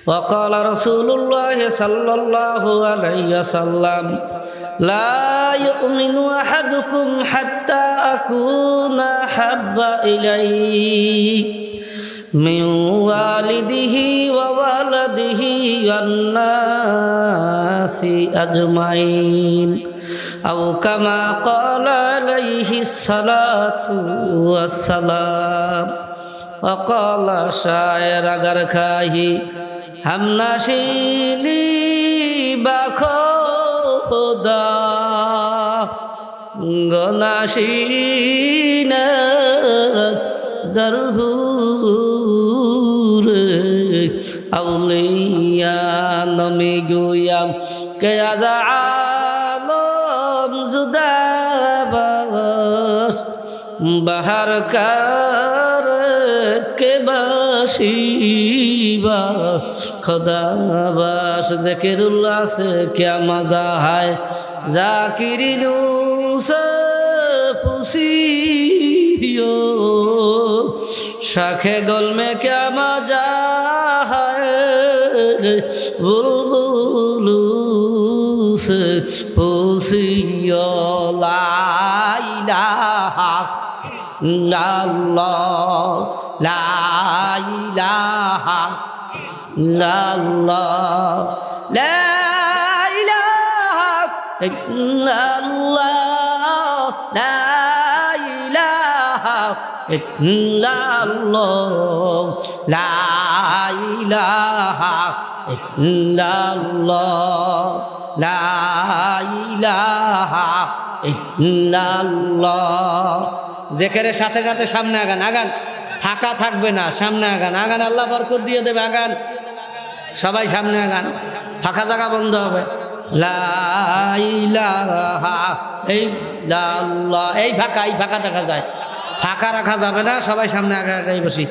وقال رسول الله صلى الله عليه وسلم لا يؤمن أحدكم حتى أكون أحب إليه من والده وولده والناس أجمعين أو كما قال عليه الصلاة والسلام وقال شاعر अगर खाही हम नशीली बखोदा गनाशीन दरहूर अवलिया नमी गुयाम के आलम जुदा बाहर कर के बाशिबा खुदाबाश ज़िक्रुल्लाह से क्या मज़ा है ज़ाकिरिनू से पुसियो शाखे गोल में क्या मज़ा है बुलबुलू से पुसियो ला इलाहा इल्लल्लाह ला इलाहा इल्लल्लाह ला इलाहा इल्लल्लाह ला इलाहा इल्लल्लाह ला इलाहा इल्लल्लाह ला इलाहा इल्लल्लाह जिকিরের সাথে সাথে সামনে আগান আগান ফাঁকা থাকবে না সামনে আগান আগান আল্লাহ বরকত দিয়ে দেবে আগান সবাই সামনে আগান ফাঁকা জায়গা বন্ধ হবে লা ইলাহা ইল্লাল্লাহ এই ফাঁকা দেখা যায় ফাঁকা রাখা যাবে না সবাই সামনে আগাই বসি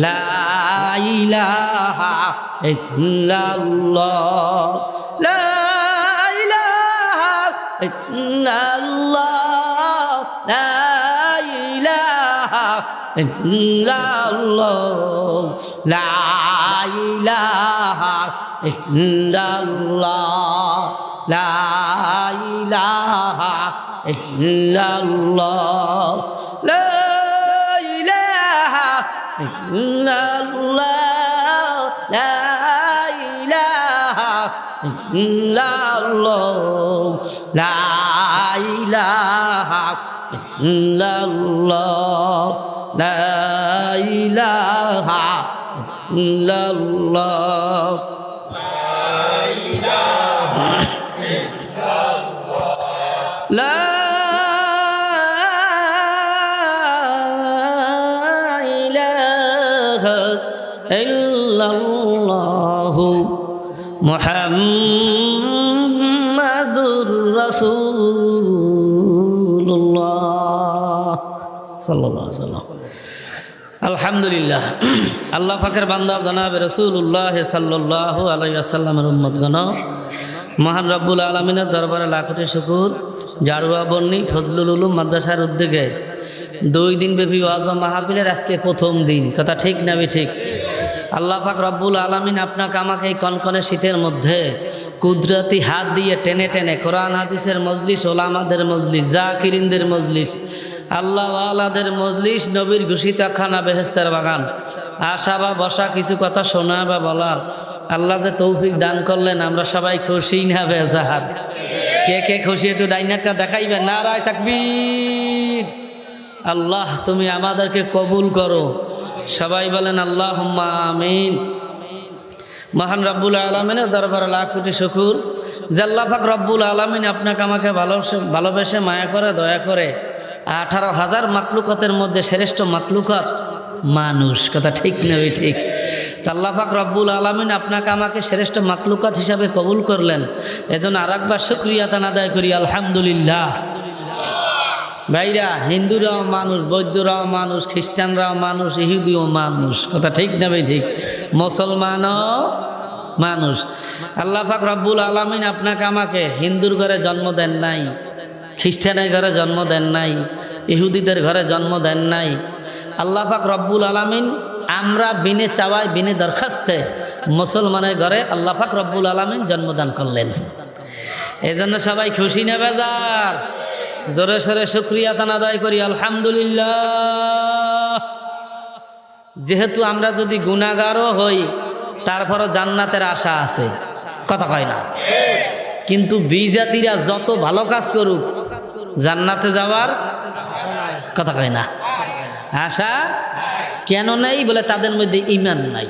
লা ইলাহা ইল্লাল্লাহ লা ইলাহা ইল্লাল্লাহ লা ইল্লাল্লাহ লা ইলাহা ইল্লাল্লাহ লা ইলাহা ইল্লাল্লাহ লা ইলাহা ইল্লাল্লাহ লা ইলাহা ইল্লাল্লাহ লা ইলাহা ইল্লাল্লাহ লা ইলাহা ইল্লাল্লাহ লা ইলাহা ইল্লাল্লাহ মুহাম্মাদুর রাসূলুল্লাহ সাল্লাল্লাহু আলাইহি ওয়াসাল্লাম আলহামদুলিল্লাহ আল্লাহ পাকের বান্দা জনাবে রাসূলুল্লাহ সাল্লাল্লাহু আলাইহি ওয়াসাল্লামের উম্মতগণ মহান রব্বুল আলামিনের দরবারে লাখোটি শুকর জারুয়া বন্নি ফজলুল উলুম মাদ্রাসার উদ্যোগে 2 দিন ব্যাপী ওয়াজ মাহফিলের আজকে প্রথম দিন কথা ঠিক না ঠিক আল্লাহ পাক রব্বুল আলামিন আপনাকে আমাকে এই কনকনে শীতের মধ্যে কুদরতি হাত দিয়ে টেনে টেনে কোরআন হাদিসের মজলিস ওলামাদের মজলিস জাকিরিনদের মজলিস আল্লাহ ওয়ালাদের মজলিস নবীর ঘোষিত খানা বেহেশতের বাগান আশা বা বসা কিছু কথা শোনা বা বলার আল্লাহ যে তৌফিক দান করলেন আমরা সবাই খুশি না বেজাহার কে কে খুশি একটু ডাইনারটা দেখাইবেন নারায়ে তাকবীর আল্লাহ তুমি আমাদেরকে কবুল করো সবাই বলেন আল্লাহুম্মা আমিন মহান রব্বুল আলামিনের দরবারে লাখ কোটি শুকর যে আল্লাহ পাক রব্বুল আলামিন আপনাকে আমাকে ভালোবেসে মায়া করে দয়া করে 18,000 মাখলুকাতের মধ্যে শ্রেষ্ঠ মাখলুকাত মানুষ কথা ঠিক না ঠিক তা আল্লাহ পাক রব্বুল আলামিন আপনাকে আমাকে শ্রেষ্ঠ মাখলুকাত হিসাবে কবুল করলেন এজন্য আরেকবার শুকরিয়া আদায় করি আলহামদুলিল্লাহ ভাইরা হিন্দুরাও মানুষ বৌদ্ধরাও মানুষ খ্রিস্টানরাও মানুষ ইহুদিও মানুষ কথা ঠিক না ভাই ঠিক মুসলমানও মানুষ আল্লাহ পাক রব্বুল আলামিন আপনাকে আমাকে হিন্দুর ঘরে জন্ম দেন নাই খ্রিস্টানের ঘরে জন্ম দেন নাই ইহুদিদের ঘরে জন্ম দেন নাই আল্লাহ পাক রব্বুল আলামিন আমরা বিনে চাওয়ায় বিনে দরখাস্তে মুসলমানের ঘরে আল্লাহ পাক রব্বুল আলামিন জন্মদান করলেন। এই জন্য সবাই খুশি না বেজার? জোরে সোরে শুকরিয়া তান আদায় করি আলহামদুলিল্লাহ। যেহেতু আমরা যদি গুনাহগারও হই তারপরও জান্নাতের আশা আছে, কথা কয় না? কিন্তু বিজাতিরা যত ভালো কাজ করুক জান্নাতে যাওয়ার কথা কয় না, আশা কেন নাই? বলে তাদের মধ্যে ঈমান নাই,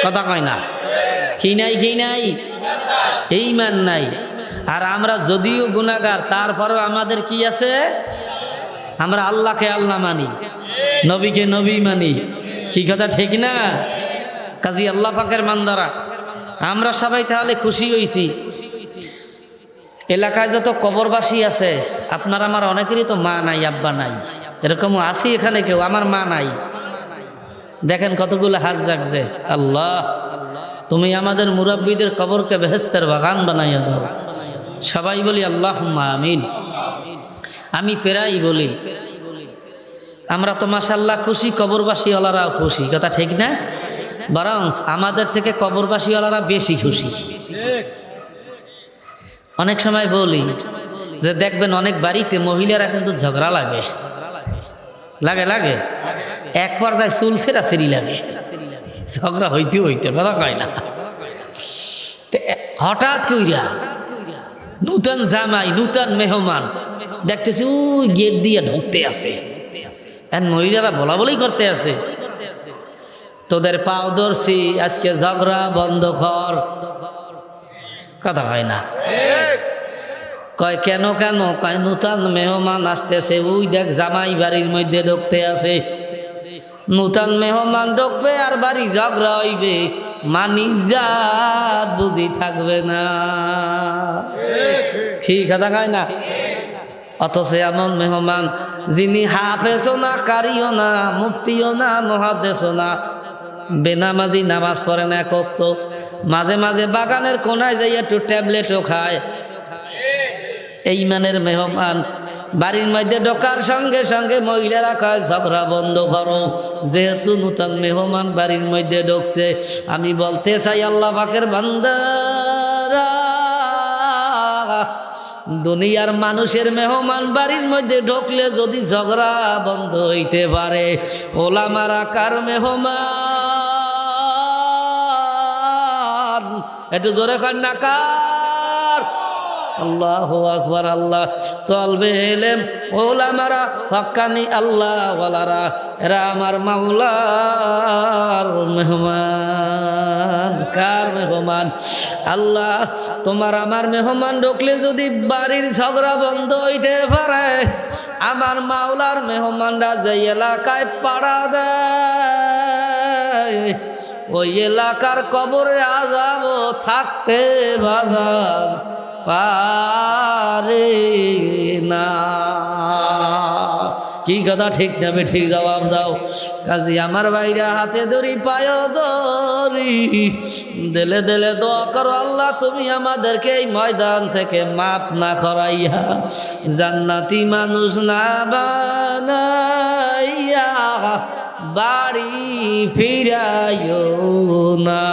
কথা কয় না? কি নাই? কি নাই? ঈমান নাই। আর আমরা যদিও গুনাহগার তারপরেও আমাদের কি আছে? আমরা আল্লাহকে আল্লাহ মানি, নবীকে নবী মানি, কি কথা ঠিক না? কাজী আল্লাহ পাকের বান্দারা আমরা সবাই তাহলে খুশি হইছি। এলাকায় যত কবরবাসী আছে আপনার আমার অনেকেরই তো মা নাই, আব্বা নাই, এরকমও আছি এখানে কেউ আমার মা নাই। দেখেন কতগুলো হাত জাগছে। আল্লাহ তুমি আমাদের মুরাব্বিদের কবরকে বেহেশতের বাগান বানাইয়া দাও। সবাই বলি আল্লাহুম্মা আমিন। আমি প্রায়ই বলি আমরা তো মাশাআল্লাহ খুশি, কবরবাসীওয়ালারাও খুশি, কথা ঠিক না? বরং আমাদের থেকে কবরবাসীওয়ালারা বেশি খুশি। অনেক সময় বলি যে দেখবেন অনেক বাড়িতে মহিলারা কিন্তু ঝগড়া লাগে, লাগে লাগে এক পর্যায়ে চুল ছেঁড়াছেড়ি লাগে, ঝগড়া হইতে হইতে, কথা কয় না? হঠাৎ কইরা নূতন জামাই নূতন মেহমান দেখতেছি ওই গেট দিয়ে ঢুকতে আছে, মহিলারা বলা বলেই করতে আছে, তোদের পাও ধরছি আজকে ঝগড়া বন্ধ কর, কথা হয় না? কয় কেন কেন? কয় নূতন মেহমান আসতেছে, ওই দেখ জামাই বাড়ির মধ্যে ঢুকতে আছে, নূতন মেহমান ঢুকবে আর বাড়ি ঝগড়া হইবে, মানিজ্জাত বুঝি থাকবে না, কি কথা কয় না? অথচ এমন মেহমান যিনি হাফেজও না, কারিও না, মুফতিও না, মুহাদ্দিসও না, বেনামাজি, নামাজ পড়ে না এক ওয়াক্ত, মাঝে মাঝে বাগানের কোনায় যাই একটু ট্যাবলেটও খায়, এই মানের মেহমান বাড়ির মধ্যে ঢোকার সঙ্গে সঙ্গে মহিলারা কয় ঝগড়া বন্ধ করো, যেহেতু নূতন মেহমান বাড়ির মধ্যে ঢুকছে। আমি বলতে চাই আল্লাহ পাকের বান্দারা, দুনিয়ার মানুষের মেহমান বাড়ির মধ্যে ঢুকলে যদি ঝগড়া বন্ধ হইতে পারে, ওলামারা কার মেহমান? একটু জোরে কর না, কার? আল্লাহু আকবার। আল্লাহ তলবে এলেম ওলামারা হক্কানি আল্লাহ ওয়ালারা, এরা আমার মাওলার মেহমান। কার মেহমান? আল্লাহ তোমার আমার মেহমান ঢুকলে যদি বাড়ির ঝগড়া বন্ধ হইতে পারে, আমার মাওলার মেহমানরা যে এলাকায় পাড়া দেয় ওই এলাকার কবরে আযাবও থাকতে বাজার পারে না। কি কথা ঠিক যাবে? ঠিক জবাব দাও। কাজী আমার ভাইরা হাতে ধরি পায় ধরি দিলে দিলে দোয়া করো, আল্লাহ তুমি আমাদেরকে এই ময়দান থেকে মাপ না করাইয়া জান্নাতি মানুষ না বানাইয়া বাড়ি ফিরাইও না।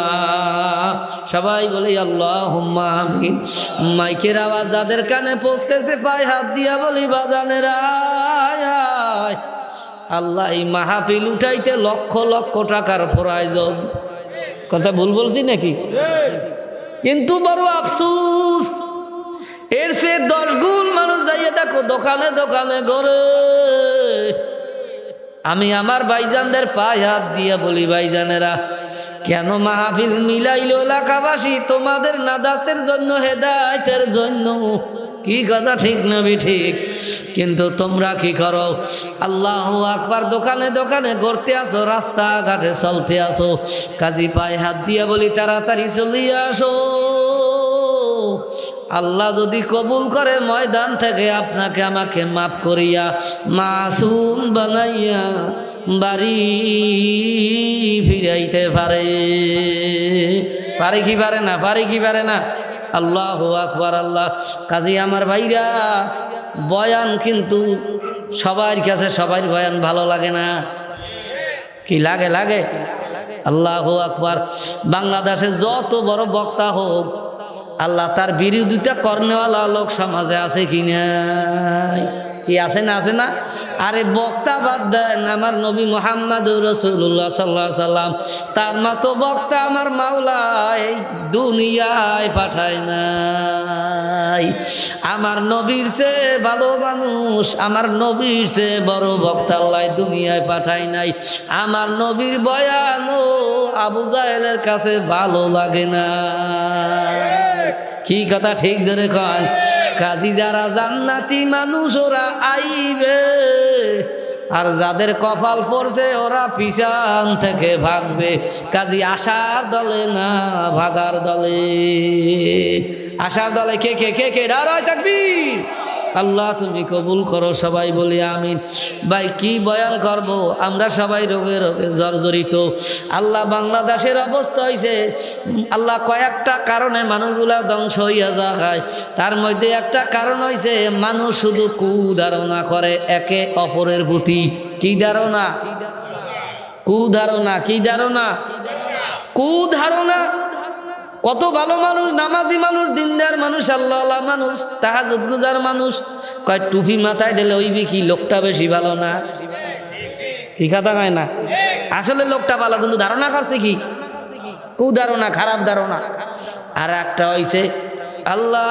সবাই বলি আল্লাহুম্মা আমিন। মাইকের আওয়াজ যাদের কানে পৌঁছতেছে পায়ে হাত দিয়া বলি বাজানেরা, আল্লাহ এই মাহফিল উঠাইতে লক্ষ লক্ষ টাকার প্রয়োজন। কথা ভুল বলছি নাকি? কিন্তু বড় আফসোস, এর সে 10 গুণ মানুষ যাইয়ে দেখো দোকানে দোকানে ঘরে। আমি আমার ভাইজানদের পায়ে হাত দিয়া বলি ভাইজানেরা, কেন মাহফিল মিলাইলো এলাকাবাসী? তোমাদের নাদাতের জন্য, হেদায়েতের জন্য। কি কথা ঠিক না ঠিক? কিন্তু তোমরা কি করো? আল্লাহু আকবার দোকানে দোকানে ঘুরতে আসো, রাস্তাঘাটে চলতে আসো। কাজী পায়ে হাত দিয়া বলি তাড়াতাড়ি চলিয়ে আসো। আল্লাহ যদি কবুল করে ময়দান থেকে আপনাকে আমাকে মাফ করিয়া মাসুম বানাইয়া বাড়ি ফিরাইতে পারে। পারে কি পারে না? পারে কি পারে না? আল্লাহু আকবার। আল্লাহ। কাজী আমার ভাইরা, বয়ান কিন্তু সবার কাছে সবার বয়ান ভালো লাগে না। কি লাগে লাগে? আল্লাহু আকবার। বাংলাদেশে যত বড় বক্তা হোক, আল্লাহ তার বিরোধিতা করনেওয়ালা লোক সমাজে আছে কি নাই? কি আছে না? আছে না? আরে বক্তা বাদ দেন, আমার নবী মুহাম্মদুর রাসূলুল্লাহ সাল্লাল্লাহু আলাইহি সাল্লাম, তার মতো বক্তা আমার মাওলা এই দুনিয়ায় পাঠায় নাই। আমার নবীর চেয়ে ভালো মানুষ, আমার নবীর চেয়ে বড় বক্তা আল্লাহ দুনিয়ায় পাঠায় নাই। আমার নবীর বয়ানও আবু জাহেলের কাছে ভালো লাগে না। কি কথা ঠিক ধরে কন? কাজী যারা জান্নাতি মানুষ ওরা আইবে, আর যাদের কপাল পড়ছে ওরা পিছন থেকে ভাগবে। কাজী আশার দলে না, ভাগার দলে। আশার দলে কে কে কে কে? নারায়ে তাকবীর। আল্লাহ তুমি কবুল করো, সবাই বলি আমিন। ভাই কি বয়ান করব, আমরা সবাই রোগে রোগে জর্জরিত। আল্লাহ বাংলাদেশের অবস্থা হয়েছে, আল্লাহ কয়েকটা কারণে মানুষগুলা ধ্বংস হইয়া যায়। তার মধ্যে একটা কারণ হয়েছে মানুষ শুধু কুধারণা করে একে অপরের প্রতি। কি ধারণা? কুধারণা। কি ধারণা? কুধারণা। কত ভালো মানুষ, নামাজি মানুষ, দিনদার মানুষ, আল্লাহওয়ালা মানুষ, তাহাজ্জুদ গুজার মানুষ, কয় টুপি মাথায় দিলে হইবে কি লোকটা বেশি ভালো না? কি কথা কয় না? আসলে লোকটা ভালো, কিন্তু ধারণা করছে কি? কুধারণা, খারাপ ধারণা। আর একটা হইছে আল্লাহ,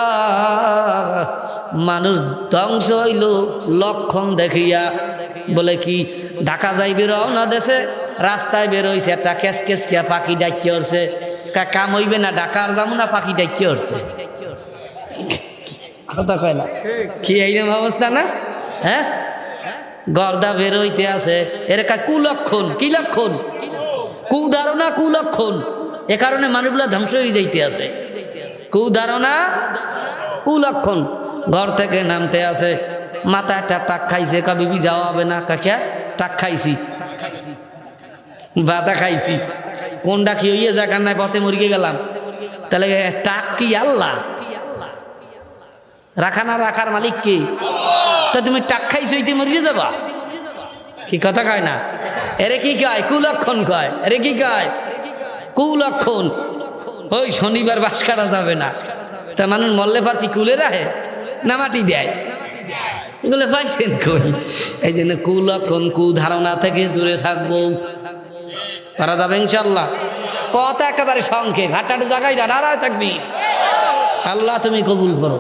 মানুষ ধ্বংস হইল লক্ষণ দেখিয়া। বলে কি? ঢাকা যাইবে রওনা দেশে, রাস্তায় বের হইছে একটা কেস কেস কিয়া পাখি ডাকিয়ে উঠছে। কাম হইবে না, ঢাকার যাবো না, পাখি ডাকিয়ে উঠছে। কথা কয় না? কি এইরকম অবস্থা না? হ্যাঁ, গর্দা বের হইতে আছে, এর কুলক্ষণ। কি লক্ষণ? কুধারণা, কুলক্ষণ। এ কারণে মানুষগুলা ধ্বংস হয়ে যাইতে আছে। কুধারণা, কুলক্ষণ। ঘর থেকে নামতে আছে, মাথা একটা টাক খাইছে, বিবি যাওয়া হবে না। কাকিয়া টাক খাইছি, বাতা খাইছি, কোনটা কি হইয়া যা কান্নায় পথে মরিয়ে গেলাম। তাহলে টাক কি আল্লাহ? রাখা না রাখার মালিক কি? তা তুমি টাক খাইছো ইতে মরিয়ে যাবা? কি কথা কয় না? এরে কি কয়? কুলক্ষণ কয়। এরে কি কয়? কুলক্ষণ। ওই শনিবার বাস কাটা যাবে না, তা মানুষ মল্লে পাতি কুলে রাখে না মাটি দেয়? এগুলো পাইছেন কই? এই জন্য কুলক্ষণ, কুধারণা থেকে দূরে থাকবো। পারা যাবে ইনশাল্লাহ। কথা একেবারে সংক্ষেপ, হাঁটাটা জায়গায় না। নারায়ে তাকবীর। আল্লাহ তুমি কবুল করো।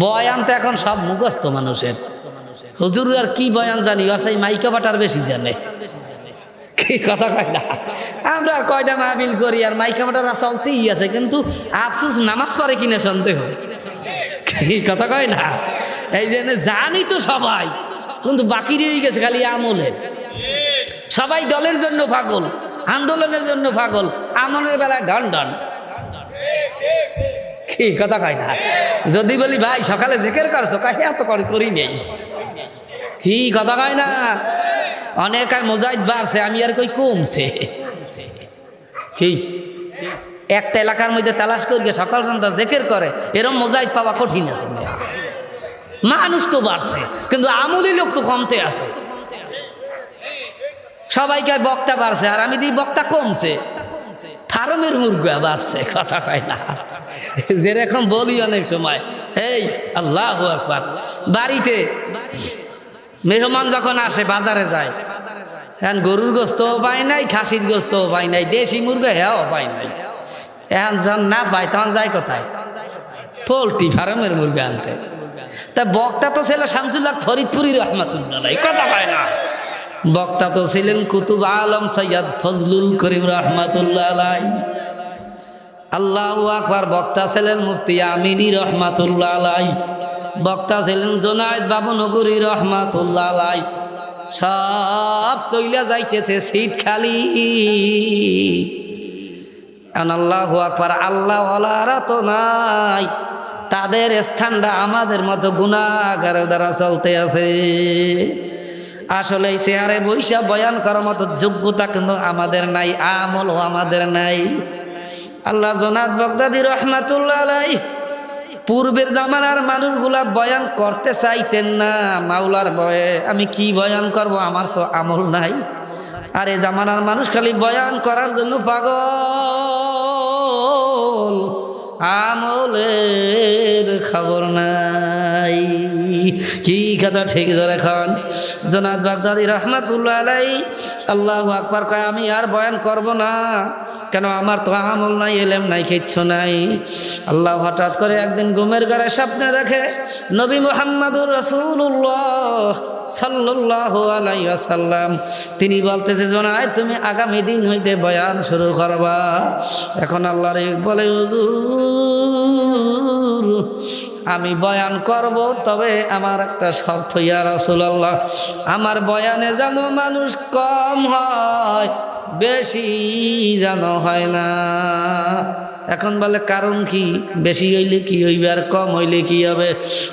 বয়ান তো এখন সব মুখস্থ মানুষের। হুজুর আর কি বয়ান জানি, আর সেই মাইকা বাটার বেশি জানে। কি কথা কয় না? আমরা আর কয়টা মাহফিল করি, আর মাইকা বাটারা চলতেই আছে, কিন্তু আফসোস নামাজ পড়ে কিনা সন্দেহ। কি কথা কয় না? এই জন্য জানি তো সবাই, কিন্তু বাকি রয়ে গেছে খালি আমলের। সবাই দলের জন্য পাগল, আন্দোলনের জন্য পাগল, আমলের বেলায় ডন ডন। কি কথা কয় না? যদি বলি ভাই সকালে জিকির করছো, কয় এত করি নেই। কি কথা কয় না? অনেক মুজাহিদ বাড়ছে, আমি আর কই কমছে। কি একটা এলাকার মধ্যে তালাশ করিয়ে সকাল সন্ধ্যা জিকির করে, এরকম মুজাহিদ পাওয়া কঠিন আছে। মানুষ তো বাড়ছে, কিন্তু আমলি লোক তো কমতে আছে। সবাইকে বক্তা বাড়ছে, আর আমি দিই বক্তা কমছে। ফার্মের মুরগা বাড়ছে। কথা কয় না? যেরকম বলি অনেক সময়, এই আল্লাহু আকবার। বাড়িতে মেহমান যখন আসে, বাজারে যায়, এখন গরুর গোস্তও পায় নাই, খাসির গোস্তও পায় নাই, দেশি মুরগা হেও পায় নাই। এখন যখন না পায় তখন যায় কোথায়? পোল্ট্রি ফার্মের মুরগা আনতে। তা বক্তা তো ছিল শামসুল হক ফরিদপুরি রহমাতুল্লাহ। কথা কয় না? বক্তা তো ছিলেন কুতুব আলম সৈয়দ ফজলুল করিম রহমাতুল্লাহ আলাই। আল্লাহু আকবার। বক্তা ছিলেন মুফতি আমিনী রহমাতুল্লাহ আলাই। বক্তা ছিলেন জোনায়েদ বাবু নগরী রহমাতুল্লাহ আলাই। সব চইলা যাইতেছে, সিট খালি। আল্লাহু আকবার। আল্লাহওয়ালারা তো নাই, তাদের স্থানটা আমাদের মতো গুনাহগারের দ্বারা চলতে আছে। আসলে এই চেয়ারে বৈশা বয়ান করার মতো যোগ্যতা কিন্তু আমাদের নাই, আমলও আমাদের নাই। আল্লাহ জনাদ বাগদাদী রহমাতুল্লাহ আলাই পূর্বের জামানার মানুষগুলা বয়ান করতে চাইতেন না, মাওলার ভয়ে। আমি কি বয়ান করব, আমার তো আমল নাই। আর এই জামানার মানুষ খালি বয়ান করার জন্য পাগল, আমলের খবর নাই। কি কথা ঠিক ধরে খান। জনাদ বাগদাদি রহমাতুল্লাহ আলাইহি আল্লাহু আকবার কয়, আমি আর বয়ান করব না, কেন আমার তো আমল নাই, এলেম নাই, কিচ্ছু নাই। আল্লাহ হঠাৎ করে একদিন ঘুমের ঘরে স্বপ্নে দেখে নবী মুহাম্মদুর রাসূলুল্লাহ সাল্লাল্লাহু আলাইহি ওয়াসাল্লাম তিনি বলতেছে, জনায় তুমি আগামী দিন হইতে বয়ান শুরু করবা। এখন আল্লাহর বলে, হুজুর আমি বয়ান করব, তবে আমার একটা শর্ত ইয়া রাসূলুল্লাহ, আমার বয়ানে যেন মানুষ কম হয়, বেশি যেন হয় না। এখন বলে কারণ কি? বেশি হইলে কি হইবে আর কম হইলে কি হবে?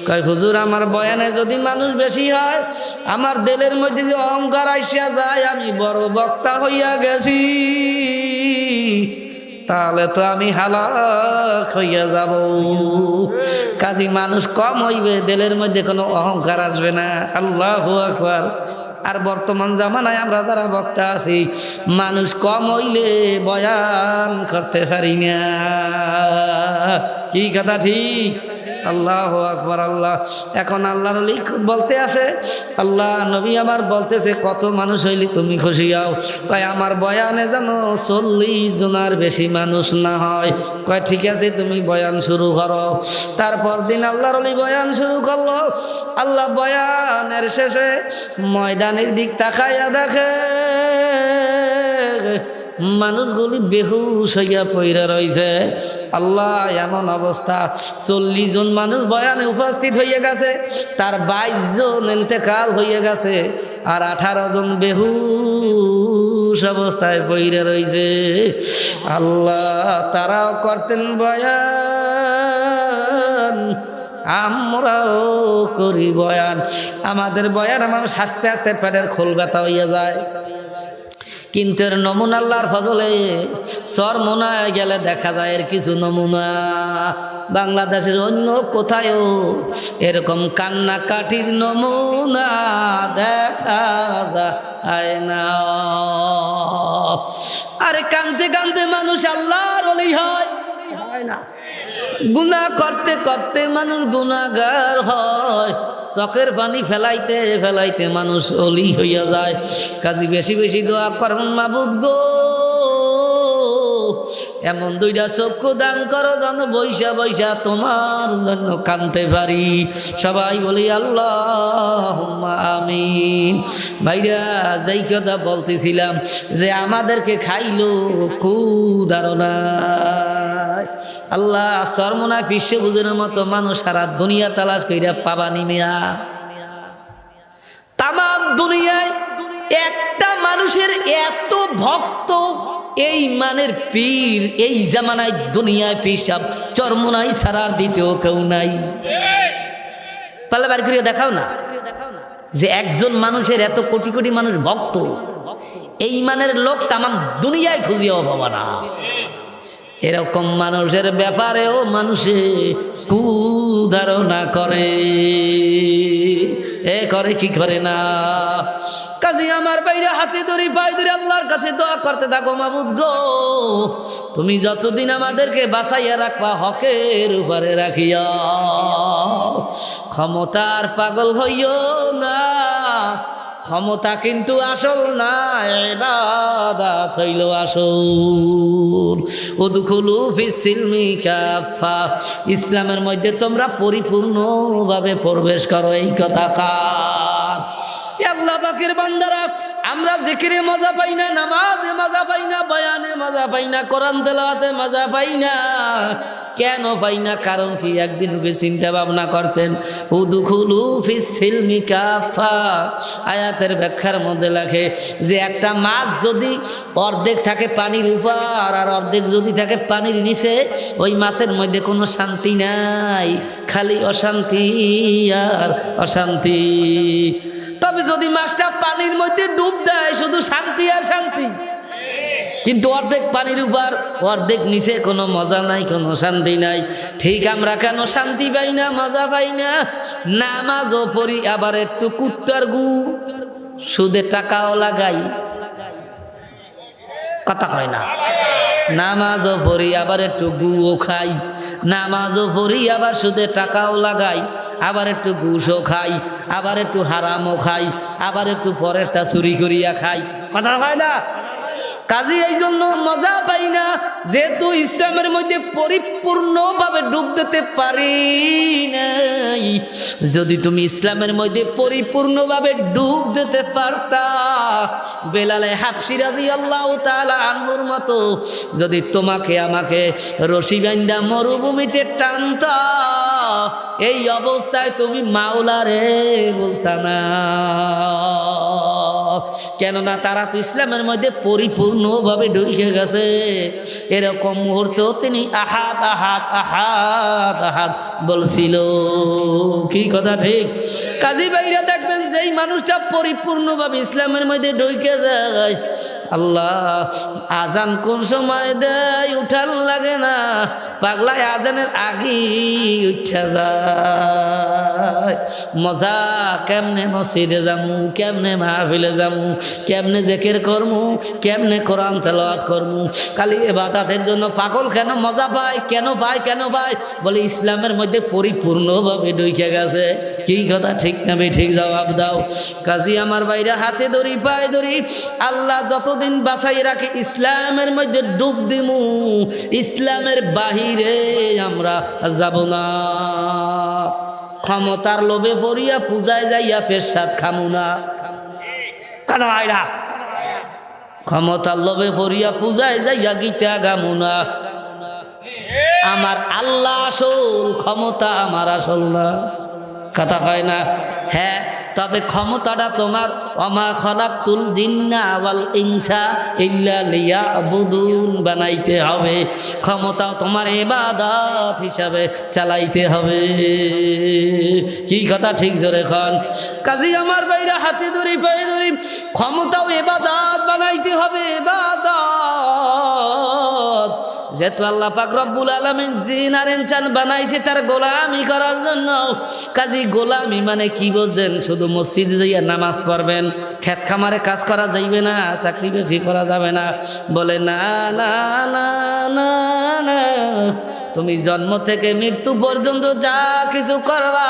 কয় হুজুর আমার বয়ানে যদি মানুষ বেশি হয়, আমার দিলের মধ্যে যে অহংকার আইসা যায়, আমি বড় বক্তা হইয়া গেছি, তাহলে তো আমি হালাক হইয়া যাব। কাজী মানুষ কম হইবে, দিলের মধ্যে কোনো অহংকার আসবে না। আল্লাহু আকবার। আর বর্তমান জামানায় আমরা যারা বক্তা আছি, মানুষ কম হইলে বয়ান করতে পারি না। কি কথা ঠিক? আল্লাহু আকবার। আল্লাহ এখন আল্লাহর ওলি বলতে আছে, আল্লাহ নবী আমার বলতেছে, কত মানুষ হইলে তুমি খুশি হও? কয় আমার বয়ানে যেন 40 জনের বেশি মানুষ না হয়। কয় ঠিক আছে, তুমি বয়ান শুরু করো। তারপর দিন আল্লাহর ওলি বয়ান শুরু করলো। আল্লাহ বয়ানের শেষে ময়দানের দিক তাকাইয়া দেখে মানুষগুলি বেহুশ হইয়া পইরা রয়েছে। আল্লাহ এমন অবস্থা, 40 জন মানুষ বয়ানে উপস্থিত হইয়া গেছে, তার 22 জন ইন্তেকাল হইয়া গেছে, আর 18 জন বেহুশ অবস্থায় পইরা রয়েছে। আল্লাহ তারাও করতেন বয়ান, আমরাও করি বয়ান। আমাদের বয়ান মানুষ হাসতে হাসতে পেটের খোল ব্যথা হইয়া যায়, কিন্তু এর নমুনা আল্লাহর ফজলে চরমোনায় গেলে দেখা যায় এর কিছু নমুনা। বাংলাদেশের অন্য কোথায়ও এরকম কান্নাকাটির নমুনা দেখা যায় না। আরে কানতে কানতে মানুষ আল্লাহর ওলি হয় না। গুনাহ করতে করতে মানুষ গুনাহগার হয়, চোখের পানি ফেলাইতে ফেলাইতে মানুষ ওলি হইয়া যায়। কাজী বেশি বেশি দোয়া করুন, মাবুদ গো এমন 2টা চক্ষু দান করো যেন বৈশা বৈশা তোমার জন্য কানতে পারি। সবাই বলি আল্লাহুম্মা আমিন। ভাইরা যেই কথা বলতেছিলাম যে আমাদেরকে খাইলো কুদারণা, আল্লাহ সরমনা বিশ্ব বুঝের মতো মানুষ সারা দুনিয়া তালাশ কইরা পাবানি মিয়া। তাম দুনিয়ায় একটা মানুষের এত ভক্ত, এই মানের পীর এই জামানায় দুনিয়ায় পেশাব চরমোনাই সারার দ্বিতীয় কেউ নাই। পাল্লা বার করে দেখাও না যে একজন মানুষের এত কোটি কোটি মানুষ ভক্ত, এই মানের লোক তাম দুনিয়ায় খুঁজিও পাবা না। এরকম মানুষের ব্যাপারেও মানুষে কুধারণা করে, এ করে কি করে না। কাজী আমার বাইরে হাতে ধরি পায়ে ধরে আল্লাহর কাছে দোয়া করতে থাকো, মাবুদ গো তুমি যতদিন আমাদেরকে বাঁচাইয়া রাখবা হকের উপরে রাখিয়া, ক্ষমতার পাগল হইও না। ক্ষমতা কিন্তু আসল না, ইবাদত হইল আসল। উদখুলু ফিস-সিলমি কাফা, ইসলামের মধ্যে তোমরা পরিপূর্ণভাবে প্রবেশ করো। এই কথা কার? আল্লাহ পাকের বান্দারা, আমরা জিকিরে মজা পাই না, নামাজে মজা পাই না, বয়ানে মজা পাই না, কোরআন তেলাওয়াতে মজা পাই না। কেন পাই না? কারণ কি? একদিন চিন্তা ভাবনা করছেন? উদখুলু ফিস-সিলমি কাফা আয়াতের ব্যাখ্যার মধ্যে লেখে যে একটা মাছ যদি অর্ধেক থাকে পানির উপর আর অর্ধেক যদি থাকে পানির নিচে, ওই মাছের মধ্যে কোনো শান্তি নাই, খালি অশান্তি আর অশান্তি। তবে যদি মাছটা পানির মধ্যে ডুব দেয়, শুধু শান্তি আর শান্তি। কিন্তু অর্ধেক পানির উপর অর্ধেক নিচে, কোনো মজা নাই, কোনো শান্তি নাই। ঠিক আমরা কেন শান্তি পাই না, মজা পাই না? নামাজও পড়ি, আবার একটু কুত্তার গু, সুদে টাকাও লাগাই, কথা কয় না। নামাজও পড়ি আবার একটু গুও খাই, নামাজও পড়ি আবার সুদে টাকাও লাগাই, আবার একটু ঘুষও খাই, আবার একটু হারামও খাই, আবার একটু পরেরটা চুরি করিয়া খাই। কথা হয় না? কাজী এই জন্য মজা পাই না, যেহেতু ইসলামের মধ্যে পরিপূর্ণভাবে ডুব দিতে পারি নাই। যদি তুমি ইসলামের মধ্যে পরিপূর্ণভাবে ডুব দিতে পারতা, বেলালে হাবশী রাদিয়াল্লাহু তাআলা আনহুর মতো যদি তোমাকে আমাকে রশি বাঁধা মরুভূমিতে টানতা, এই অবস্থায় তুমি মাওলারে বলতা না। কেননা তারা তো ইসলামের মধ্যে পরিপূর্ণভাবে ঢুকে গেছে। এরকম মুহূর্তেও তিনি আহাদ আহাদ আহাদ আহাদ বলছিল। কি কথা ঠিক? কাজী ভাইরা দেখবেন যেই মানুষটা পরিপূর্ণভাবে ইসলামের মধ্যে ঢুকে যায়, আল্লাহ আজান কোন সময় দেয় উঠার লাগে না, পাগলায় আজানের আগেই উঠা যায়। মজা কেমনে মসজিদে যামু, কেমনে মাহফিলে যামু, কেমনে জিকির করমু, কেমনে কোরআন তেলাওয়াত করমু। খালি ইবাদতের জন্য পাগল কেন মজা পায়? কেন পায়? কেন পায়? বলে ইসলামের মধ্যে পরিপূর্ণভাবে ঢুকে গেছে। কি কথা ঠিক না ঠিক? জবাব দাও। কাজী আমার ভাইরা, হাতে ধরি পায়ে ধরি, আল্লাহ যতদিন বাঁচাই রাখে ইসলামের মধ্যে ডুব দিমু, ইসলামের বাহিরে আমরা যাব না। ক্ষমতার লোভে পড়িয়া পূজায় যাইয়া পেশাদ খামু না। ক্ষমতার লোভে পড়িয়া পূজায় যাইয়া গীতা গামু না। আমার আল্লাহ আসল, ক্ষমতা আমার আসল না। কথা কয় না? হ্যাঁ, তবে ক্ষমতাটা তোমার ওমা খালাকতুল জিন্না ওয়াল ইনসা ইল্লা লিয়াবুদুন বানাইতে হবে। ক্ষমতা তোমার ইবাদত হিসাবে চালাইতে হবে। কি কথা ঠিক জোরে খান? কাজী আমার ভাইরা, হাতে ধরি পায়ে ধরি, ক্ষমতাও ইবাদত বানাইতে হবে। ইবাদত যেহেতু আল্লাহ পাক রব্বুল আলামিন জিন আর ইনসান বানাইছে তার গোলামি করার জন্য। কাজী গোলামি মানে কি বোঝেন? শুধু মসজিদে যাইয়া নামাজ পড়বেন, খেত খামারে কাজ করা যাইবে না, চাকরি বাকরি করা যাবে না। বলে না না না না না, তুমি জন্ম থেকে মৃত্যু পর্যন্ত যা কিছু করবা,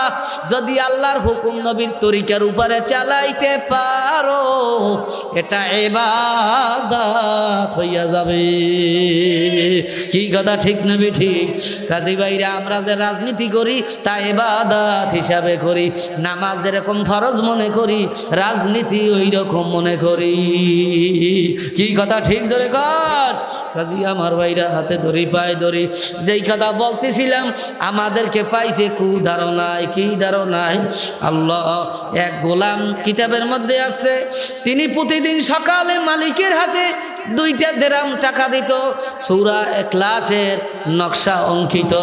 যদি আল্লাহর হুকুম নবীর তরিকার উপরে চালাইতে পারো, এটা ইবাদত হইয়া যাবে। কি কথা ঠিক না ঠিক? কাজী ভাইরা, আমরা যে রাজনীতি করি তা ইবাদত হিসাবে করি। নামাজ যেরকম ফরজ মনে করি, রাজনীতি ওই রকম মনে করি। কি কথা ঠিক জোরে কর? কাজী আমার ভাইরা, হাতে ধরি পায়ে ধরি, যেই কথা বলতেছিলাম, আমাদেরকে পাইছে কু ধারণায়। কি ধারণায়? আল্লাহ এক গোলাম কিতাবের মধ্যে আছে, তিনি প্রতিদিন সকালে মালিকের হাতে 2টা দিরহাম টাকা দিত, সূরা ইখলাসের নকশা অঙ্কিত,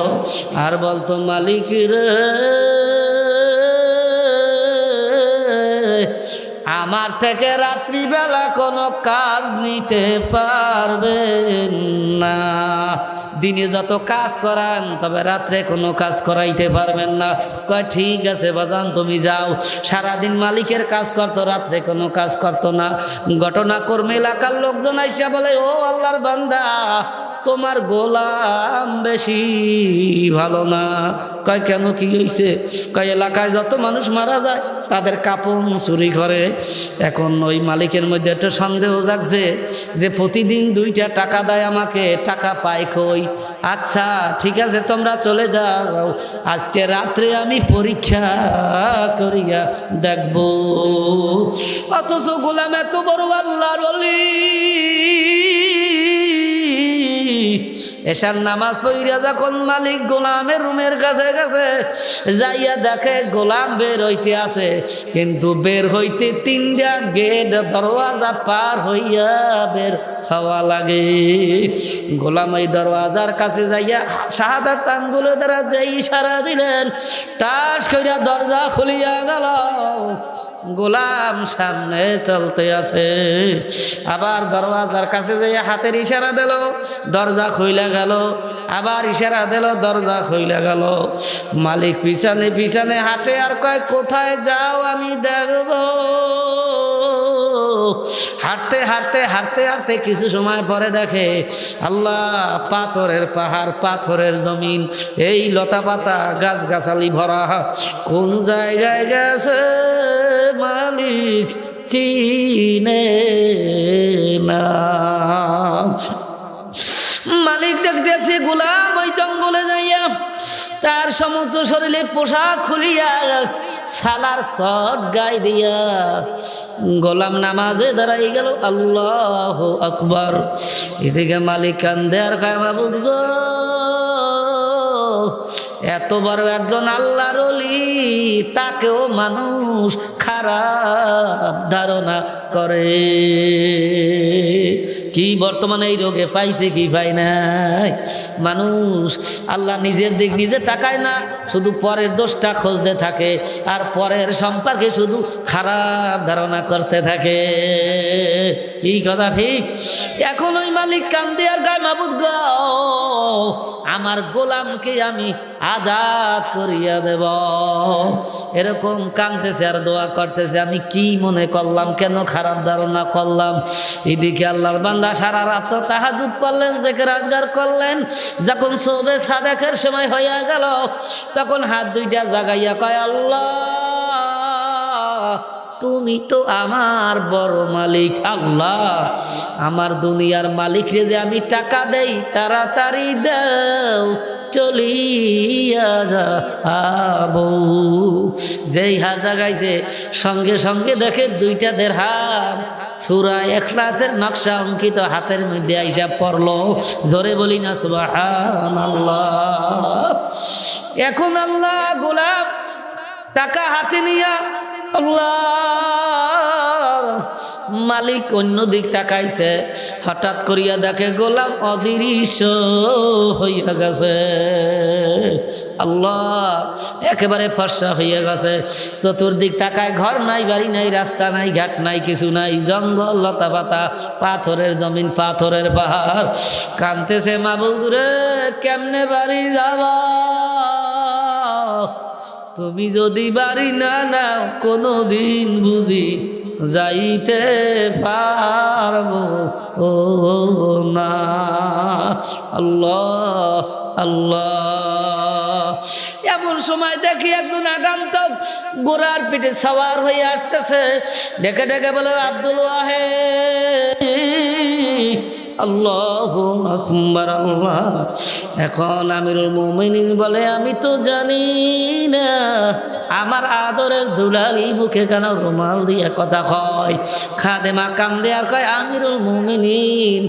আর বলতো, মালিক রে, আমার থেকে রাত্রিবেলা কোনো কাজ নিতে পারবেন না। দিনে যত কাজ করান, তবে রাত্রে কোনো কাজ করাইতে পারবেন না। কয় ঠিক আছে বাজান, তুমি যাও। সারাদিন মালিকের কাজ করতো, রাত্রে কোনো কাজ করতো না। ঘটনাক্রমে এলাকার লোকজন আইসা বলে, ও আল্লাহর বান্দা, তোমার গোলাম বেশি ভালো না। কয় কেন, কি হয়েছে? কয় এলাকায় যত মানুষ মারা যায় তাদের কাপড় চুরি করে। এখন ওই মালিকের মধ্যে একটা সন্দেহ জাগছে যে প্রতিদিন 2টা টাকা দেয় আমাকে, টাকা পায় কই? আচ্ছা ঠিক আছে, তোমরা চলে যাও, আজকে রাত্রে আমি পরীক্ষা করিয়া দেখব। অথচ গোলাম এত বড় আল্লাহর ওলি, এশার নামাজ পড়িয়া যখন মালিক গোলামের রুমের কাছে গেছে, যাইয়া দেখে গোলাম বের হইতে আছে, কিন্তু বের হইতে 3টা গেট দরওয়াজা পার হইয়া বের হওয়া লাগে। গোলাম এই দরওয়াজার কাছে যাইয়া শাহাদাত আঙ্গুলে দ্বারা যে ইশারা দিলেন, টাস কইরা দরজা খুলিয়া গেল। গোলাম সামনে চলতে আছে, আবার দরওয়াজার কাছে যাইয়া হাতের ইশারা দিল, দরজা খুইলা গেল। আবার ইশারা দিল, দরজা খুইলা গেল। মালিক পিছনে পিছনে হাঁটে আর কয়, কোথায় যাও আমি দেখব। হাঁটতে হাঁটতে হাঁটতে হাঁটতে কিছু সময় পরে দেখে আল্লাহ পাথরের পাহাড়, পাথরের জমিন, এই লতা পাতা গাছগাছালি ভরা। কোন জায়গায় গেছে মালিক চিনে না। মালিক দেখতেছে গোলাম ওই জঙ্গলে যাইয়া তার সমস্ত শরীরের পোশাক খুলিয়া সালার শট গায়ে দিয়া গোলাম নামাজে দাঁড়াই গেল। আল্লাহু আকবার। এদিকে মালিক কান্দে আর কয় মাবুদ গো, এত বড় একজন আল্লাহর ওলি, তাকেও মানুষ খারাপ ধারণা করে। কি বর্তমানে এই রোগে পাইছে কি পাই নাই মানুষ? আল্লাহ নিজের দিক নিজে তাকায় না, শুধু পরের দোষটা খুঁজতে থাকে আর পরের সম্পর্কে শুধু খারাপ ধারণা করতে থাকে। কি কথা ঠিক? এখন ওই মালিক কান্দে আর গায় মাবুদ গো, আমার গোলামকে আমি আজাদ করিয়া দেব। এরকম কাঁদতেছে আর দোয়া করতেছে, আমি কি মনে করলাম, কেন খারাপ ধারণা করলাম। এদিকে আল্লাহর বান্দা সারা রাত তাহাজ্জুদ পড়লেন, জিকির আজগার করলেন। যখন সুবহে সাদেকের সময় হইয়া গেল, তখন হাত দুইটা জাগাইয়া কয় আল্লাহ তুমি তো আমার বড় মালিক। আল্লাহ আমার দুনিয়ার মালিকরে যে আমি টাকা দেই, তাড়াতাড়ি দাও চলিয়া যাবো। যেই হাত জাগাইছে সঙ্গে সঙ্গে দেখে দুইটা দিরহাম সূরা ইখলাসের নকশা অঙ্কিত হাতের মধ্যে আইসা পড়লো। জোরে বলি না সুবহানাল্লাহ। এখন আল্লাহ গোলাম টাকা হাতে নিয়া আল্লাহ মালিক অন্য দিক তাকাইছে, হঠাৎ করিয়া দেখে গোলাম অদৃশ্য হইয়া গেছে। আল্লাহ একেবারে ফর্সা হইয়া গেছে। চতুর্দিক তাকায়, ঘর নাই, বাড়ি নাই, রাস্তা নাই, ঘাট নাই, কিছু নাই, জঙ্গল, লতা পাতা, পাথরের জমিন, পাথরের পাহাড়। কাঁদতেছে মাবুদ রে, কেমনে বাড়ি যাবা? তুমি যদি বাড়ি না নাও কোনদিন বুঝি যাইতে পারবো ও না। আল্লাহ আল্লাহ। এমন সময় দেখি একজন আগন্তুক ঘোড়ার পিঠে সওয়ার হয়ে আসতেছে। ডেকে ডেকে বলে আব্দুল ওয়াহেদ। আল্লাহু আকবার। আল্লাহ। এখন আমিরুল মুমিনিন বলে আমি তো জানি না আমার আদরের দুলালি মুখে কেন রুমাল দিয়ে কথা কয়। খাদেমা কান্দে আর কয় আমিরুল মুমিনিন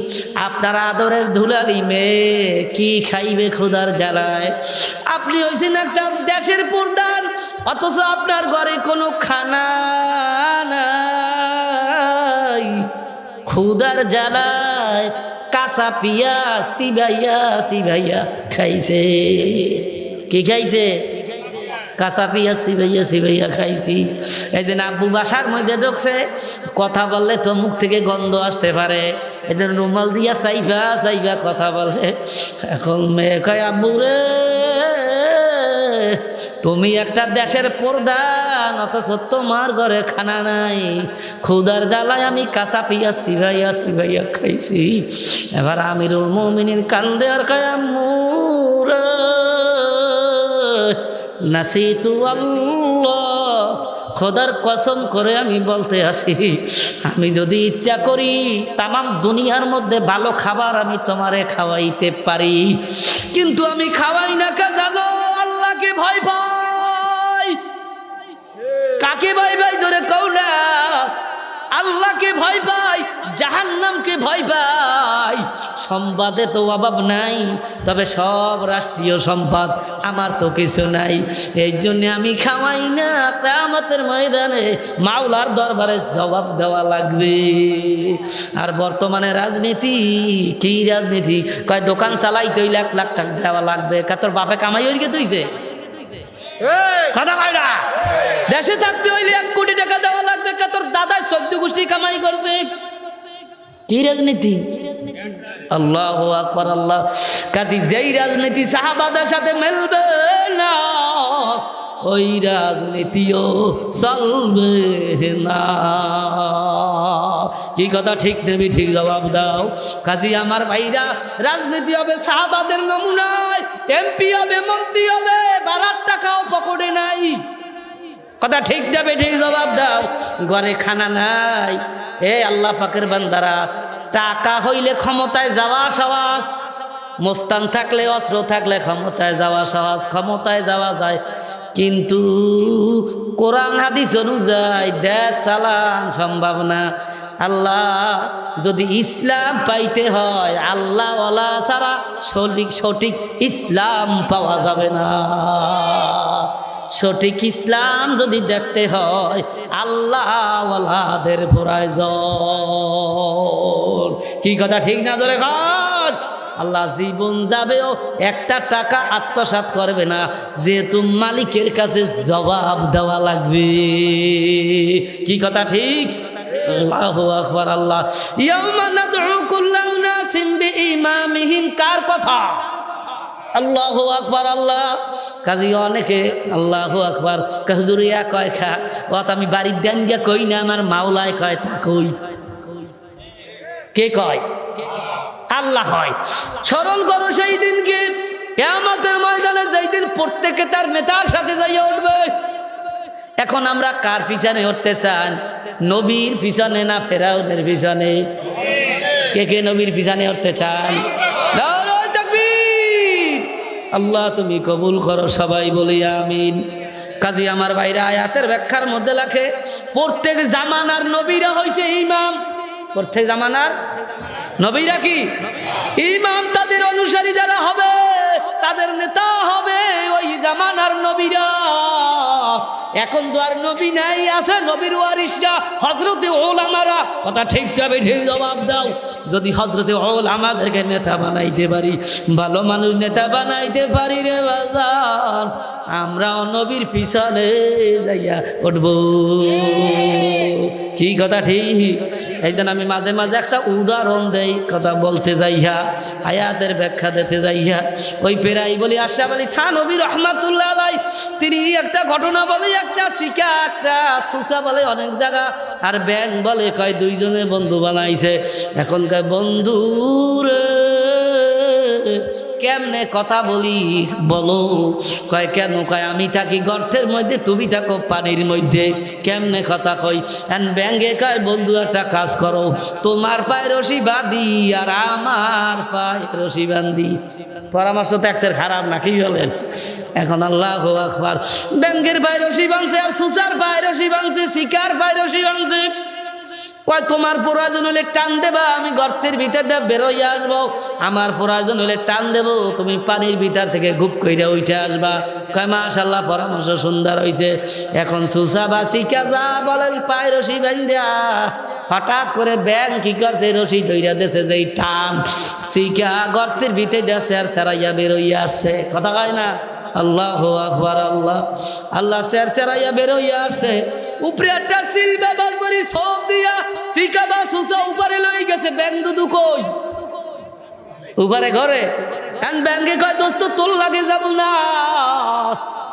আপনার আদরের দুলালি মেয়ে কি খাইবে ক্ষুধার জ্বালায়? আপনি হইছেন একটা দেশের প্রধান, অথচ আপনার ঘরে কোনো খানা নাই। ক্ষুধার জ্বালায় কাঁচা পিয়া সিবাইয়া সিবাইয়া খাইছে। কি খাইছে? কাঁচা পিয়া সিবাইয়া সিবাইয়া খাইছি। এই দিন আব্বু বাসার মধ্যে ঢুকছে, কথা বললে তো মুখ থেকে গন্ধ আসতে পারে, এদের রুমাল দিয়া চাইবা চাইবা কথা বলে। এখন মেয়ে কয় আব্বু রে, তুমি একটা দেশের প্রধান, অথচ তোমার ঘরে খানা নাই। ক্ষুধার জ্বালায় আমি কাঁচা পিয়া সিবাইয়া সিবাইয়া খাইছি। এবার আমিরুল মুমিনিন কান্দে আর কয় আম্মু রে, নাসিতু আল্লাহ, খোদার কসম করে আমি বলতে আসি, আমি যদি ইচ্ছা করি তামাম দুনিয়ার মধ্যে ভালো খাবার আমি তোমারে খাওয়াইতে পারি, কিন্তু আমি খাওয়াই না। কে জানো? আল্লাহকে ভয় পাই। কাকে ভয় পাই জোরে কও না? আল্লাহকে ভয় পাই, জাহান্নামকে ভয় পাই। সম্পদে তো অভাব নাই, তবে সব রাষ্ট্রীয় সম্পদ, আমার তো কিছু নাই। এই জন্য আমি খাওয়াই না। কিয়ামতের ময়দানে মাওলার দরবারে জবাব দেওয়া লাগবে। আর বর্তমানে রাজনীতি কি রাজনীতি? কয় দোকান চালাইতে হইলে 1 লাখ টাকা দেওয়া লাগবে। তোর বাপে কামাই হইকে তুইছে কথা কয় না? দেশে থাকতে হইলে 1 কোটি টাকা দেওয়া লাগবে। তোর দাদা 14 গোষ্ঠী কামাই করছে। কি রাজনীতি? আল্লাহু আকবার। আল্লাহ। কাজী যেই রাজনীতি সাহাবাদের সাথে মেলবে না, ওই রাজনীতিও চলবে না। কি কথা ঠিক নেবি ঠিক জবাব দাও। কাজী আমার ভাইরা, রাজনীতি হবে সাহাবাদের নমুনায়, এমপি হবে, মন্ত্রী হবে, বারার টাকাও পকেটে নাই। কথা ঠিক যাবে ঠিক জবাব দাও। ঘরে খানা নাই। এ আল্লাহ পাকের বান্দারা, টাকা হইলে ক্ষমতায় যাওয়া সহজ, মোস্তান থাকলে অস্ত্র থাকলে ক্ষমতায় যাওয়া সহজ, ক্ষমতায় যাওয়া যায়। কিন্তু কোরআন হাদিস অনুযায়ী দেশ চালান সম্ভব না। আল্লাহ যদি ইসলাম পাইতে হয়, আল্লাহ ওয়ালা ছাড়া সঠিক ইসলাম পাওয়া যাবে না। সঠিক ইসলাম যদি দেখতে হয়, আল্লাহ ওয়ালাদের প্রয়োজন। কি কথা ঠিক না? ধরে কর। আল্লাহ জীবন যাবেও একটা টাকা আত্মসাৎ করবে না, যেহেতু মালিকের কাছে জবাব দেওয়া লাগবে। কি কথা ঠিক? আল্লাহু আকবার। আল্লাহ ইয়াউমা নাদউ কুল্লা উনাসিন বিইমামিহিম, কার কথা? আল্লাহু আকবার। আল্লাহ কাজী অনেকে আল্লাহু আকবার কাজুরিয়া কয় খা, অত আমি বাড়ির দেন গিয়া কই না, আমার মাওলায় কয় তা কই। কে কয়? আল্লাহ হয়। স্মরণ করো সেই দিনকে, কিয়ামতের ময়দানে, যেই দিন প্রত্যেকে তার নেতার সাথে যাইয়া উঠবে। এখন আমরা কার পিছনে উঠতে চান? নবীর পিছনে না ফেরাউনের পিছনে? কে কে নবীর পিছনে উঠতে চান? নারায়ে তাকবীর। আল্লাহ তুমি কবুল করো, সবাই বলি আমিন। কাজী আমার ভাইরা, আয়াতের ব্যাখ্যার মধ্যে লেখে প্রত্যেক জামানার নবীরা হইছে ইমাম। প্রত্যেক জামানার নবীরা কি ইমাম? তাদের অনুসারী যারা হবে, তাদের নেতা হবে ওই জামানার নবীরা। এখন তো আর নবী নাই, আছে নবীর ওয়ারিসরা, হযরতে উলামারা। কথা ঠিক যাবে ঠিক জবাব দাও। যদি হযরতে উলামাদেরকে নেতা বানাইতে পারি, ভালো মানুষ নেতা বানাইতে পারি রে বাজান, আমরাও নবীর পিছনে যাইয়া উঠব। কি কথা ঠিক? এই জন্য আমি মাঝে মাঝে একটা উদাহরণ দেই, কথা বলতে যাইয়া, আয়াতের ব্যাখ্যা দিতে যাইয়া। ওই পেরাই বলি আশরাফ আলী থানভী রহমাতুল্লাহ আলাইহি, তিনি একটা ঘটনা বলে, একটা শিকা, একটা সুসা বলে অনেক জায়গা, আর ব্যাং বলে কয় দুইজনে বন্ধু বানাইছে। এখনকার বন্ধুরে কেমনে কথা বলি বলো? কয় কেন? কয় আমি থাকি গর্তের মধ্যে, তুমি থাকো পানির মধ্যে, কেমনে কথা কই? এন্ড ব্যাঙ্গে কয় বন্ধু একটা কাজ করো, তোমার পায়ে রশি বাঁধি আর আমার পায়ে রশি বাঁধি। পরামর্শ তো একসের খারাপ না, কি বলেন? এখন আল্লাহু আকবার, ব্যাঙ্গের পায়ে রশি বাঁধছে, আর সুসার পায়ে রশি বাঁধছে, শিকার পায়ে রশি বাঁধছে। কয় তোমার প্রয়োজন হলে টান দেবা, আমি গর্তের ভিতর দিয়ে বেরোইয়া আসবো। আমার প্রয়োজন হলে টান দেবো, তুমি পানির ভিতর থেকে গুপ কইরা উঠে আসবা। কয় মাশাআল্লাহ, পরামর্শ সুন্দর হয়েছে। এখন সুসা বা শিকা যা বলেন পায়ে রশি বাঁধা, হঠাৎ করে ব্যাং কি করছে, রশি ধইরা দেশে যেই টান, শিকা গর্তের ভিতর দেশে আর ছাড়াইয়া বেরোইয়া আসছে। কথা কয় না? আল্লাহু আকবার। আল্লাহ আল্লাহ স্যার সেরাইয়া বেরোইয়া আসছে। উপরে একটা সিলবা বাজবারি সব দিয়া শিকা বা সুসা উপরে লই গেছে। ব্যাং দুদু কই? উপরে ঘরে। কারণ ব্যাংকে কয় দোস্ত তোর লাগে যাব না।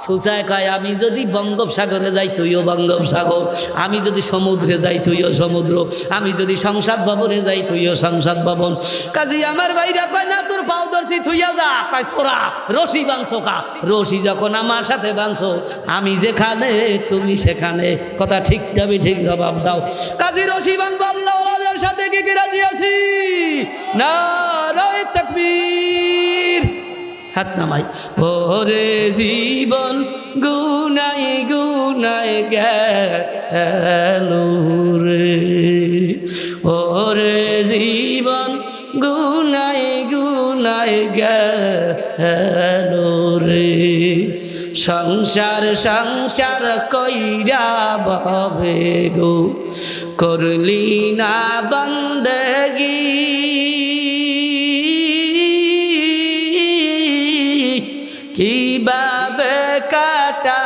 সুসায় কয় আমি যদি বঙ্গোপসাগরে যাই তুইও বঙ্গোপসাগর, আমি যদি সমুদ্রে যাই তুইও সমুদ্র, আমি যদি সংসদ ভবনে যাই তুইও সংসদ ভবন। কাজী আমার ভাইরা কয় না তোর পাও ধরছি থুইয়া যা। কয় সোরা রশি বাঁধছো কা? রশি যখন আমার সাথে বাঁধছো, আমি যেখানে তুমি সেখানে। কথা ঠিক যাবে ঠিক জবাব দাও। কাজী রশি বাঁধবো আল্লাহর সাথে, কি কি রাজি আছি? নারায়ে তাকবীর। হাত নামাই। ওরে জীবন গুনাই গুনাই গেল রে, ওরে জীবন গুনাই গুনাই গেল রে, সংসার সংসার কইরা ভাবে গো, করলি না বন্দেগি, কিভাবে কাটা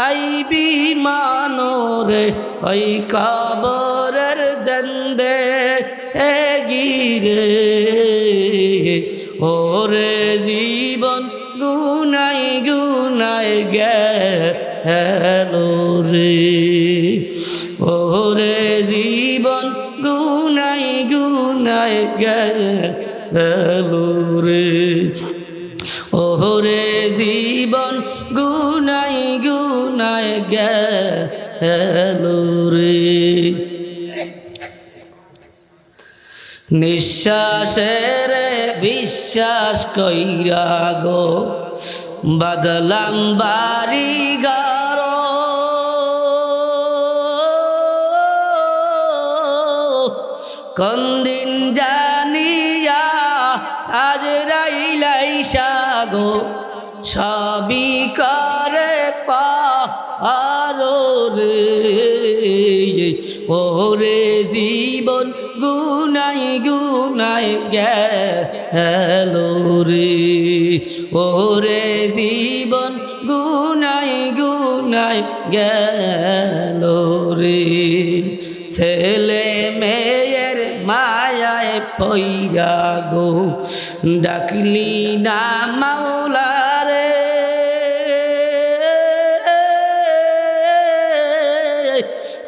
আইবি মানরে ওই কবরের জন্দে গিরে, ওরে জীবন গুনাই গুনাই গেল রে ওরে জীবন গুনাই গুনাই গেল রে ওরে জীবন গুনাই গুনাই গেল রে নিঃশ্বাসের বিশ্বাস কইরা গো বাদলাম বাড়ি গার কোনদিন জানিয়া আজরাইল গো সবই করে পারো রে ওরে জীবন গুনাই গুনাই গেল রে ওরে জীবন গুনাই গুনাই গেল রে ছেলে মেয়ের মায়ায় পইরা গো ডাকলি না মাওলা রে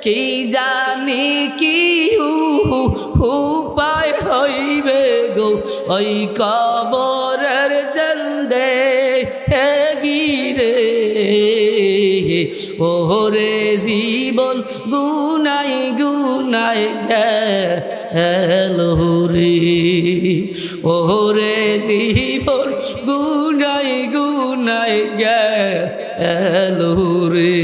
কি জানি কি উপায় হইবে গো ওই কবরের জন্দে গিরে ওরে জীবন গুনাই গুনাই গেল রে ওরে জীবন গুনাই গুনাই গেল রে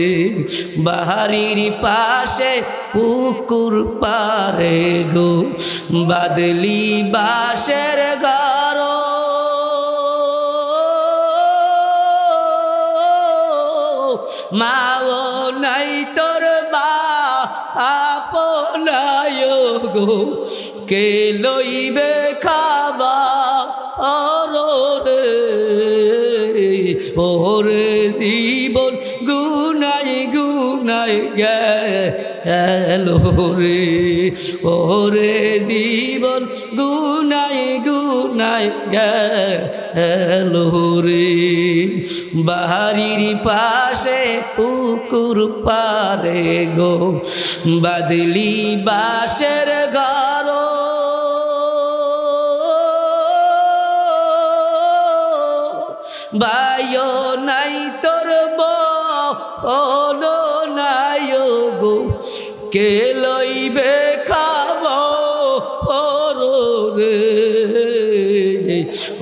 বাড়ির পাশে পুকুর পারে গো বাদলি বাঁশের ঘর মাও নাই তোর বাপনায় গো কে লইবে খাবা রে ওরে জীবন গুনাই গুনাই গেল রে ওরে জীবন গুনাই গুনাই গেল রে বাড়ির পাশে পুকুর পারে গো বাদলি বাঁশের ঘর বায়ো নাই তোর বোন নাই গো কে লইবে খাব রে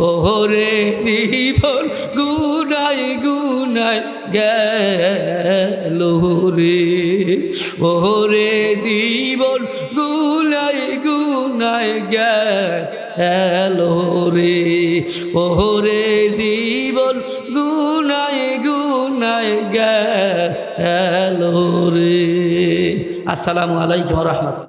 ওরে জীবন গুনাই গুনাই গেল রে ওরে জীবন গুনাই গুনাই গেল রে ওরে জীবন গুনাই গুনাই গেল রে আসসালামু আলাইকুম ওয়া রাহমাতুল্লাহ।